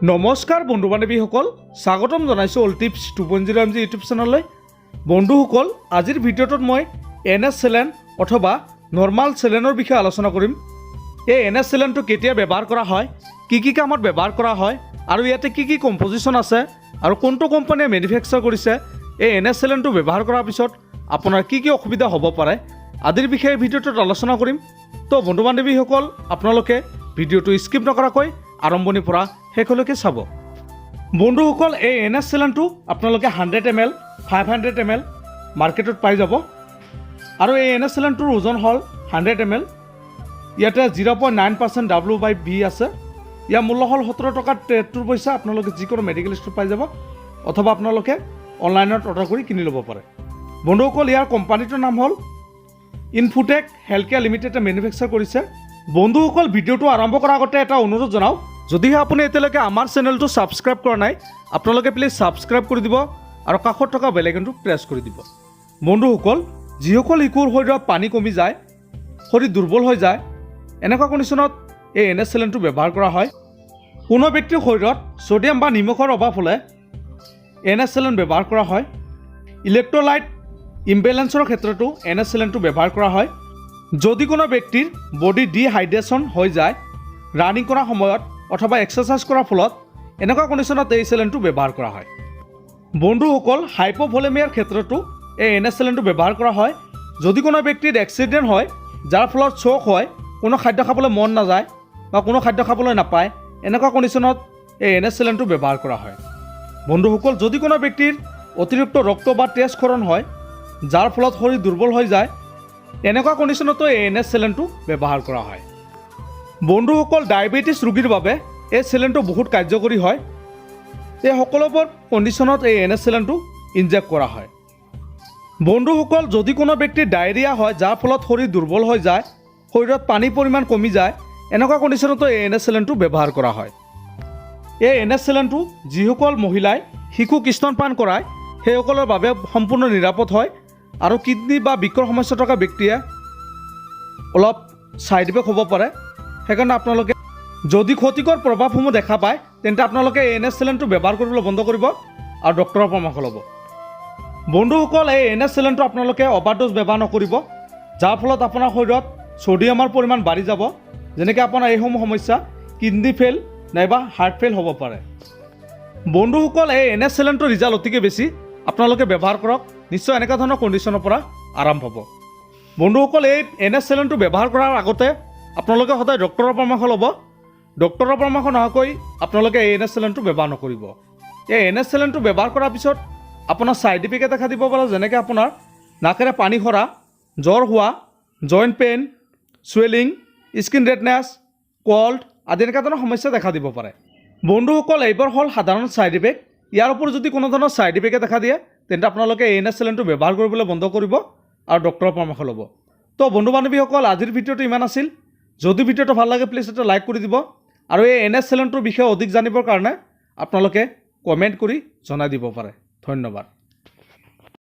নমস্কাৰ বন্ধু বান্ধৱীসকল, স্বাগতম জনাইছোঁ অল টিপছ 2.0 MG ইউটিউব চেনেললৈ। বন্ধুসকল, আজিৰ ভিডিঅ'টোত মই NS Selian অথবা নৰ্মাল Selianৰ বিষয়ে আলোচনা কৰিম। এই NS Selianটো কেতিয়া ব্যৱহাৰ কৰা হয়, কি কামত ব্যৱহাৰ কৰা হয় আৰু ইয়াতে কি কম্পজিশ্যন আছে আৰু কোনটো কোম্পানীয়ে মেনুফেকচাৰ কৰিছে, এই NS Selianটো ব্যৱহাৰ কৰাৰ পিছত আপোনাৰ কি অসুবিধা হ'ব পাৰে আদিৰ বিষয়ে ভিডিঅ'টোত আলোচনা কৰিম। তো বন্ধু বান্ধৱীসকল, আপোনালোকে ভিডিঅ'টো স্কিপ নকৰাকৈ আৰম্ভণিৰ পৰা শেষলৈকে চাব। বন্ধুসকল, এই NS Selianটো আপোনালোকে 100 ml 500 ml মাৰ্কেটত পাই যাব আৰু এই NS Selianটোৰ ওজন হ'ল 100 ml। ইয়াতে 0.9% W/V আছে। ইয়াৰ মূল্য হ'ল 17 টকা 73 পইচা। আপোনালোকে যিকোনো মেডিকেল ষ্ট'ৰত পাই যাব অথবা আপোনালোকে অনলাইনত অৰ্ডাৰ কৰি কিনি ল'ব পাৰে। বন্ধুসকল, ইয়াৰ কোম্পানীটোৰ নাম হ'ল ইনফুটেক হেল্থ কেয়াৰ লিমিটেডে মেনুফেকচাৰ কৰিছে। বন্ধুসকল, ভিডিঅ'টো আৰম্ভ কৰাৰ আগতে এটা অনুৰোধ জনাওঁ, যদিহে আপুনি এতিয়ালৈকে আমাৰ চেনেলটো ছাবস্ক্ৰাইব কৰা নাই, আপোনালোকে প্লিজ ছাবস্ক্ৰাইব কৰি দিব আৰু কাষত থকা বেল আইকনটো প্ৰেছ কৰি দিব। বন্ধুসকল, যিসকল শিশুৰ শৰীৰত পানী কমি যায়, শৰীৰ দুৰ্বল হৈ যায়, এনেকুৱা কণ্ডিশ্যনত এই NS Selianটো ব্যৱহাৰ কৰা হয়। কোনো ব্যক্তিৰ শৰীৰত ছ'ডিয়াম বা নিমখৰ অভাৱ হ'লে NS Selian ব্যৱহাৰ কৰা হয়। ইলেক্ট্ৰলাইট ইমবেলেঞ্চৰ ক্ষেত্ৰতো NS Selianটো ব্যৱহাৰ কৰা হয়। যদি কোনো ব্যক্তিৰ বডি ডিহাইড্ৰেশ্যন হৈ যায় ৰানিং কৰাৰ সময়ত অথবা এক্সাৰচাইজ কৰাৰ ফলত, এনেকুৱা কণ্ডিশ্যনত এই Selianটো ব্যৱহাৰ কৰা হয়। বন্ধুসকল, হাইপ'ভলেমিয়াৰ ক্ষেত্ৰতো এই NS Selianটো ব্যৱহাৰ কৰা হয়। যদি কোনো ব্যক্তিৰ এক্সিডেণ্ট হয়, যাৰ ফলত চ'ক হয়, কোনো খাদ্য খাবলৈ মন নাযায় বা কোনো খাদ্য খাবলৈ নাপায়, এনেকুৱা কণ্ডিশ্যনত এই NS Selianটো ব্যৱহাৰ কৰা হয়। বন্ধুসকল, যদি কোনো ব্যক্তিৰ অতিৰিক্ত ৰক্ত বা তেজক্ষৰণ হয়, যাৰ ফলত শৰীৰ দুৰ্বল হৈ যায়, এনেকুৱা কণ্ডিশ্যনতো এই NS Selianটো ব্যৱহাৰ কৰা হয়। বন্ধুসকল, ডায়েবেটিছ ৰোগীৰ বাবে এই Selianটো বহুত কাৰ্যকৰী হয়। এই সকলোবোৰ কণ্ডিশ্যনত এই NS Selianটো ইনজেক্ট কৰা হয়। বন্ধুসকল, যদি কোনো ব্যক্তিৰ ডায়েৰিয়া হয়, যাৰ ফলত শৰীৰ দুৰ্বল হৈ যায়, শৰীৰত পানীৰ পৰিমাণ কমি যায়, এনেকুৱা কণ্ডিশ্যনতো এই NS Selianটো ব্যৱহাৰ কৰা হয়। এই NS Selianটো যিসকল মহিলাই শিশুক স্তনপান কৰায়, সেইসকলৰ বাবে সম্পূৰ্ণ নিৰাপদ হয় আৰু কিডনী বা বৃক্কৰ সমস্যা থকা ব্যক্তিয়ে অলপ ছাইড ইফেক্ট হ'ব পাৰে। সেইকাৰণে আপোনালোকে যদি ক্ষতিকৰ প্ৰভাৱসমূহ দেখা পায়, তেন্তে আপোনালোকে এই NS Selianটো ব্যৱহাৰ কৰিবলৈ বন্ধ কৰিব আৰু ডক্টৰৰ পৰামৰ্শ ল'ব। বন্ধুসকল, এই NS Selianটো আপোনালোকে অভাৰড'জ ব্যৱহাৰ নকৰিব, যাৰ ফলত আপোনাৰ শৰীৰত ছ'ডিয়ামৰ পৰিমাণ বাঢ়ি যাব। যেনেকৈ আপোনাৰ এইসমূহ সমস্যা কিডনী ফেইল নাইবা হাৰ্ট ফেইল হ'ব পাৰে। বন্ধুসকল, এই NS Selianটোৰ ৰিজাল্ট অতিকে বেছি। আপোনালোকে ব্যৱহাৰ কৰক, নিশ্চয় এনেকুৱা ধৰণৰ কণ্ডিশ্যনৰ পৰা আৰাম পাব। বন্ধুসকল, এই NS Selianটো ব্যৱহাৰ কৰাৰ আগতে আপোনালোকে সদায় ডক্টৰৰ পৰামৰ্শ ল'ব। ডক্টৰৰ পৰামৰ্শ নোহোৱাকৈ আপোনালোকে এই NS Selianটো ব্যৱহাৰ নকৰিব। এই NS Selianটো ব্যৱহাৰ কৰাৰ পিছত আপোনাৰ ছাইড ইফেক্টে দেখা দিব পাৰে, যেনেকৈ আপোনাৰ নাকেৰে পানী সৰা, জ্বৰ হোৱা, joint pain, swelling, skin redness, cold আদি এনেকুৱা ধৰণৰ সমস্যা দেখা দিব পাৰে। বন্ধুসকল, এইবোৰ হ'ল সাধাৰণ ছাইড ইফেক্ট। ইয়াৰ ওপৰত যদি কোনো ধৰণৰ ছাইড ইফেক্টে দেখা দিয়ে, তেন্তে আপোনালোকে এই NS Selianটো ব্যৱহাৰ কৰিবলৈ বন্ধ কৰিব আৰু ডক্টৰৰ পৰামৰ্শ ল'ব। তো বন্ধু বান্ধৱীসকল, আজিৰ ভিডিঅ'টো ইমান আছিল। যদি ভিডিঅ'টো ভাল লাগে, প্লিজ এটা লাইক কৰি দিব আৰু এই NS Selianটোৰ বিষয়ে অধিক জানিবৰ কাৰণে আপোনালোকে কমেণ্ট কৰি জনাই দিব পাৰে। ধন্যবাদ।